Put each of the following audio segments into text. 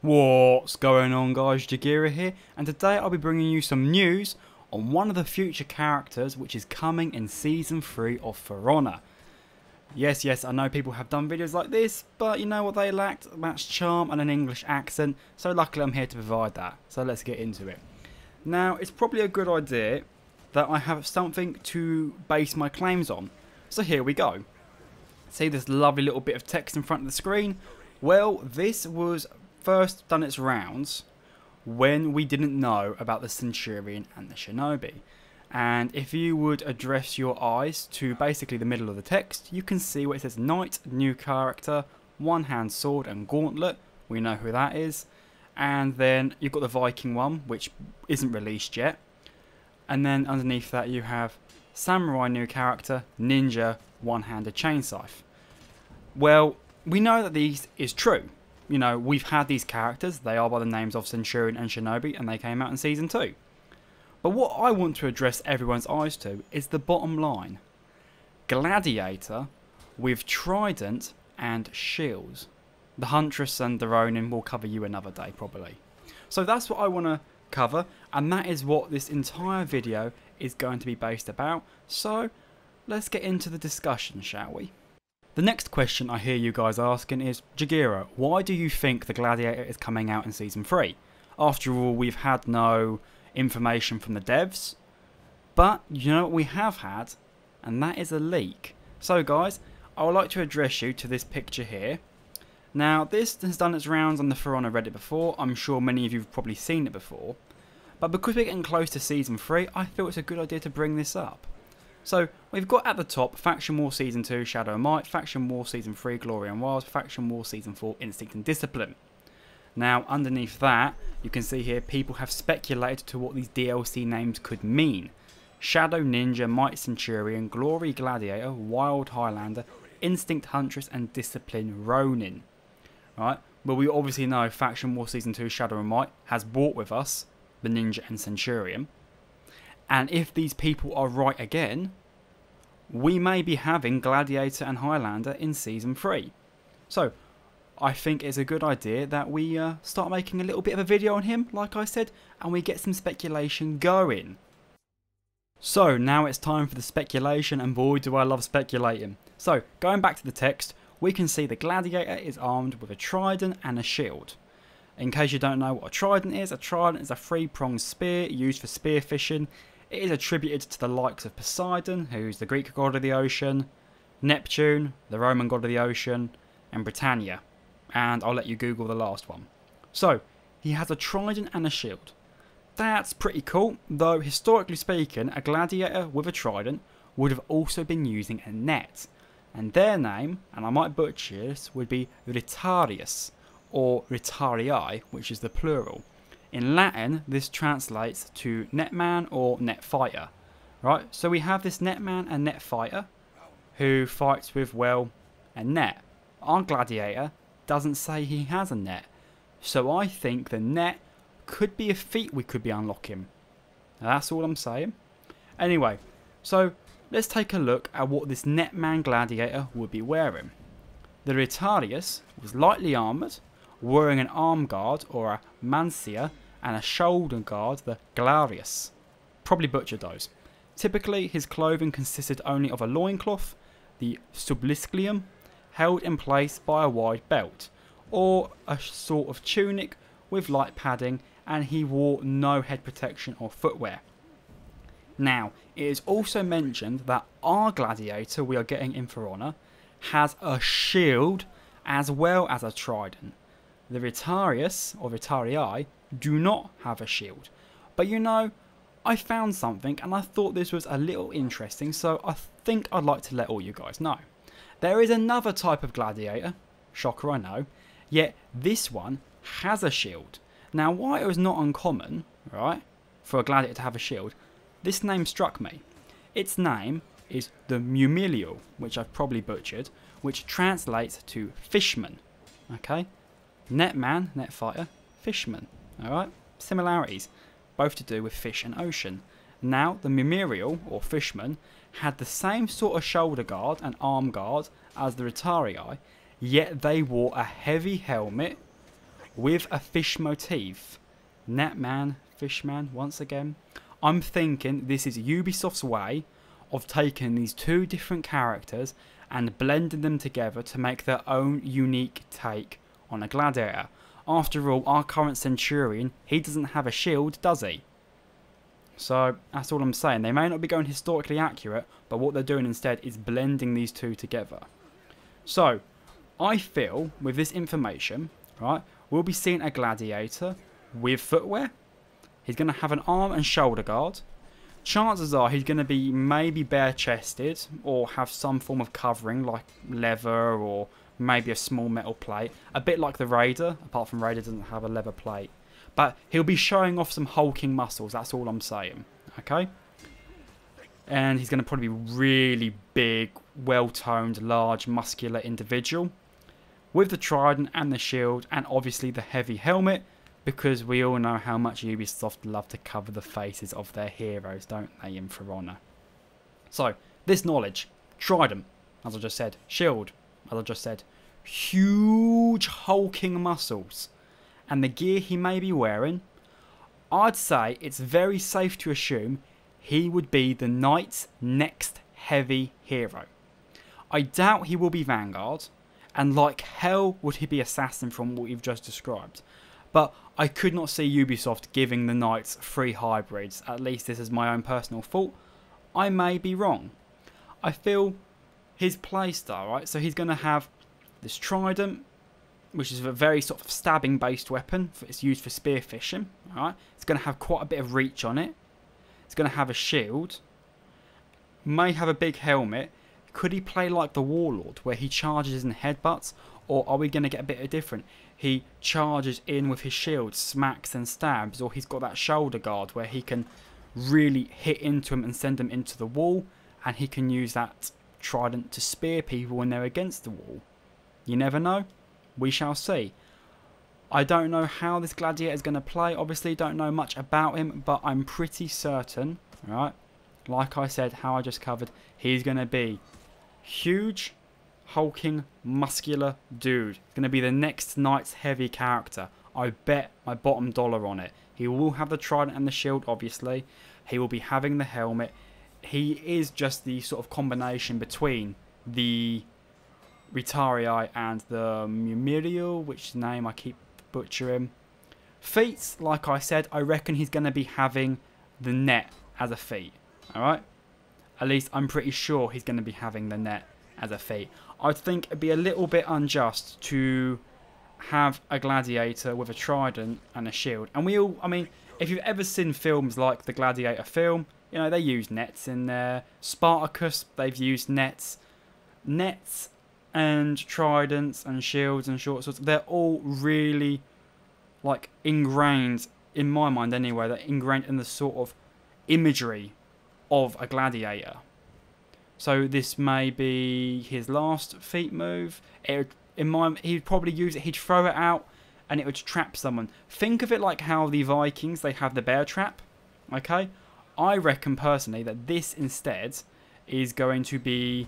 What's going on, guys? Jagira here, and today I'll be bringing you some news on one of the future characters which is coming in Season 3 of For Honor. Yes, I know people have done videos like this, but you know what they lacked? That's charm and an English accent, so luckily I'm here to provide that. So let's get into it. Now, it's probably a good idea that I have something to base my claims on. So here we go. See this lovely little bit of text in front of the screen? Well, this was first done its rounds when we didn't know about the Centurion and the Shinobi. And if you would address your eyes to basically the middle of the text, you can see where it says Knight, new character, one hand sword and gauntlet. We know who that is. And then you've got the Viking one, which isn't released yet. And then underneath that you have Samurai, new character, ninja, one-handed chain scythe. Well, we know that these is true. You know, we've had these characters, they are by the names of Centurion and Shinobi, and they came out in Season 2. But what I want to address everyone's eyes to is the bottom line. Gladiator with trident and shields. The Huntress and the Ronin will cover you another day, probably. So that's what I want to cover, and that is what this entire video is going to be based about. So, let's get into the discussion, shall we? The next question I hear you guys asking is, Jagira, why do you think the Gladiator is coming out in Season 3? After all, we've had no information from the devs, but you know what we have had, and that is a leak. So guys, I would like to address you to this picture here. Now, this has done its rounds on the For Honor Reddit before. I'm sure many of you have probably seen it before. But because we're getting close to Season 3, I feel it's a good idea to bring this up. So, we've got at the top Faction War Season 2, Shadow and Might, Faction War Season 3, Glory and Wild, Faction War Season 4, Instinct and Discipline. Now, underneath that, you can see here people have speculated to what these DLC names could mean. Shadow Ninja, Might Centurion, Glory Gladiator, Wild Highlander, Instinct Huntress and Discipline Ronin. Right? Well, we obviously know Faction War Season 2, Shadow and Might has brought with us the Ninja and Centurion. And if these people are right again, we may be having Gladiator and Highlander in Season 3. So, I think it's a good idea that we start making a little bit of a video on him, like I said, and we get some speculation going. So, now it's time for the speculation, and boy do I love speculating. So, going back to the text, we can see the Gladiator is armed with a trident and a shield. In case you don't know what a trident is a three-pronged spear used for spearfishing. It is attributed to the likes of Poseidon, who's the Greek god of the ocean, Neptune, the Roman god of the ocean, and Britannia. And I'll let you Google the last one. So, he has a trident and a shield. That's pretty cool, though historically speaking, a gladiator with a trident would have also been using a net. And their name, and I might butcher this, would be Ritarius, or Ritarii, which is the plural. In Latin, this translates to netman or net fighter. Right, so we have this netman and net fighter who fights with, well, a net. Our gladiator doesn't say he has a net. So I think the net could be a feat we could be unlocking. Now that's all I'm saying. Anyway, so let's take a look at what this netman gladiator would be wearing. The Ritarius was lightly armoured, wearing an arm guard or a mancia and a shoulder guard, the Glarius. Probably butchered those. Typically, his clothing consisted only of a loincloth, the subliscium, held in place by a wide belt, or a sort of tunic with light padding, and he wore no head protection or footwear. Now, it is also mentioned that our gladiator we are getting in For Honor has a shield as well as a trident. The Ritarius, or Ritarii, do not have a shield. But you know, I found something and I thought this was a little interesting, so I think I'd like to let all you guys know. There is another type of gladiator, shocker I know, yet this one has a shield. Now why it was not uncommon, right, for a gladiator to have a shield, this name struck me. Its name is the Mumilio, which I've probably butchered, which translates to fishman. Okay? Netman, net fighter, fishman. Alright? Similarities. Both to do with fish and ocean. Now, the Mumirial, or fishman, had the same sort of shoulder guard and arm guard as the Ritarii, yet they wore a heavy helmet with a fish motif. Netman, Fishman, once again. I'm thinking this is Ubisoft's way of taking these two different characters and blending them together to make their own unique take on a gladiator. After all, our current Centurion, he doesn't have a shield, does he? So that's all I'm saying. They may not be going historically accurate, but what they're doing instead is blending these two together. So I feel with this information, right, we'll be seeing a gladiator with footwear. He's going to have an arm and shoulder guard. Chances are he's going to be maybe bare-chested or have some form of covering like leather or maybe a small metal plate. A bit like the Raider, apart from Raider doesn't have a leather plate. But he'll be showing off some hulking muscles, that's all I'm saying. Okay? And he's going to probably be really big, well-toned, large, muscular individual. With the trident and the shield and obviously the heavy helmet. Because we all know how much Ubisoft love to cover the faces of their heroes, don't they, in For Honor? So, this knowledge. Trident, as I just said. Shield, as I just said. Huge hulking muscles. And the gear he may be wearing, I'd say it's very safe to assume he would be the Knight's next heavy hero. I doubt he will be Vanguard, and like hell would he be Assassin from what you've just described. But I could not see Ubisoft giving the Knights free hybrids. At least this is my own personal thought. I may be wrong. I feel his playstyle, right? So he's going to have this trident, which is a very sort of stabbing based weapon. It's used for spear fishing. Right? It's going to have quite a bit of reach on it. It's going to have a shield. May have a big helmet. Could he play like the Warlord, where he charges and headbutts? Or are we going to get a bit different? He charges in with his shield, smacks and stabs, or he's got that shoulder guard where he can really hit into him and send them into the wall, and he can use that trident to spear people when they're against the wall. You never know. We shall see. I don't know how this gladiator is going to play. Obviously, don't know much about him, but I'm pretty certain, right? Like I said, how I just covered, he's going to be huge, hulking, muscular dude. Going to be the next Knight's heavy character. I bet my bottom dollar on it. He will have the trident and the shield, obviously. He will be having the helmet. He is just the sort of combination between the Ritarii and the Mumiriel, which name I keep butchering. Feats, like I said, I reckon he's going to be having the net as a feat. Alright? At least I'm pretty sure he's going to be having the net as a feat. I think it'd be a little bit unjust to have a gladiator with a trident and a shield. And we all, I mean, if you've ever seen films like the Gladiator film, you know, they use nets in there. Spartacus, they've used nets. Nets and tridents and shields and short swords, they're all really, like, ingrained, in my mind anyway, they're ingrained in the sort of imagery of a gladiator. So this may be his last feat move. He'd probably use it. He'd throw it out, and it would trap someone. Think of it like how the Vikings, they have the bear trap. Okay, I reckon personally that this instead is going to be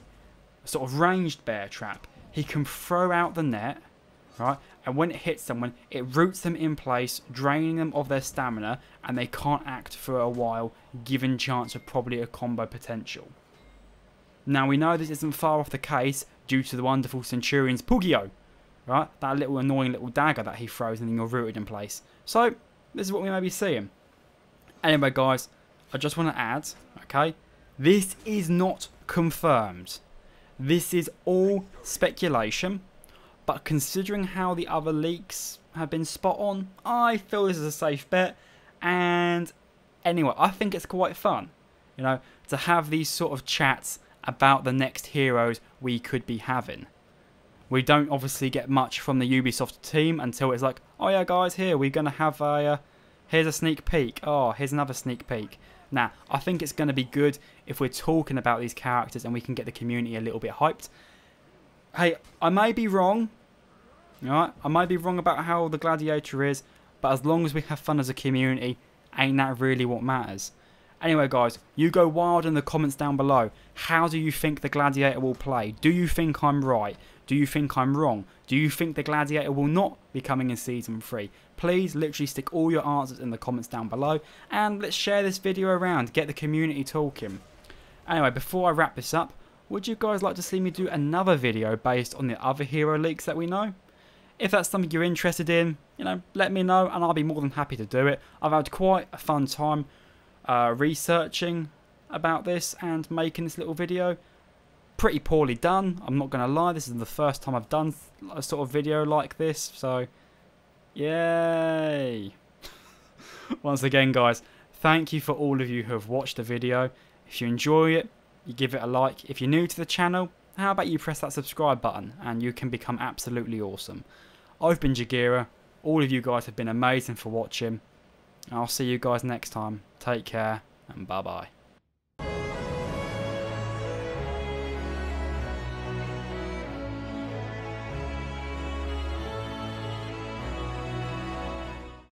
a sort of ranged bear trap. He can throw out the net, right? And when it hits someone, it roots them in place, draining them of their stamina, and they can't act for a while, given chance of probably a combo potential. Now we know this isn't far off the case due to the wonderful Centurion's Pugio, right? That little annoying little dagger that he throws and then you're rooted in place. So this is what we may be seeing. Anyway guys, I just want to add, okay, this is not confirmed. This is all speculation, but considering how the other leaks have been spot on, I feel this is a safe bet. And anyway, I think it's quite fun, you know, to have these sort of chats about the next heroes we could be having. We don't obviously get much from the Ubisoft team until it's like, oh yeah guys, here we're going to have a, here's a sneak peek, oh here's another sneak peek. Now, I think it's going to be good if we're talking about these characters and we can get the community a little bit hyped. Hey, I may be wrong, alright, I might be wrong about how the Gladiator is, but as long as we have fun as a community, ain't that really what matters? Anyway guys, you go wild in the comments down below. How do you think the Gladiator will play? Do you think I'm right? Do you think I'm wrong? Do you think the Gladiator will not be coming in Season 3? Please literally stick all your answers in the comments down below, and let's share this video around, get the community talking. Anyway, before I wrap this up, would you guys like to see me do another video based on the other hero leaks that we know? If that's something you're interested in, you know, let me know and I'll be more than happy to do it. I've had quite a fun time researching about this and making this little video. Pretty poorly done, I'm not going to lie. This is the first time I've done a sort of video like this, so yay. Once again guys, thank you for all of you who have watched the video. If you enjoy it, you give it a like. If you're new to the channel, how about you press that subscribe button and you can become absolutely awesome. I've been Jagira, all of you guys have been amazing for watching. I'll see you guys next time. Take care and bye bye.